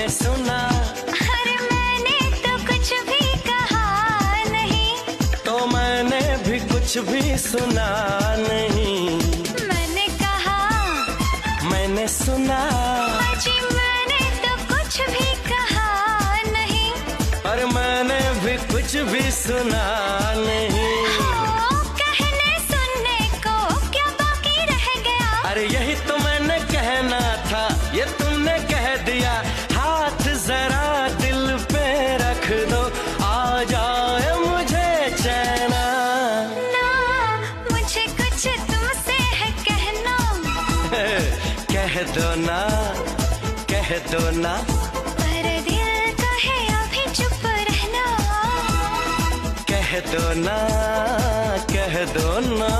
मैंने सुना। अरे मैंने तो कुछ भी कहा नहीं। तो मैंने भी कुछ भी सुना नहीं। मैंने कहा, मैंने सुना। जी मैंने तो कुछ भी कहा नहीं। और मैंने भी कुछ भी सुना नहीं। कहने सुनने को क्या बाकी रह गया। अरे यही तो मैंने कहना था, ये तुमने कह दिया। हाथ जरा दिल पे रख दो, आ जाए मुझे चैना। ना मुझे कुछ तुमसे है कहना। कह दो ना, कह दो ना। पर दिल कहे अभी चुप रहना। कह दो ना, कह दो ना।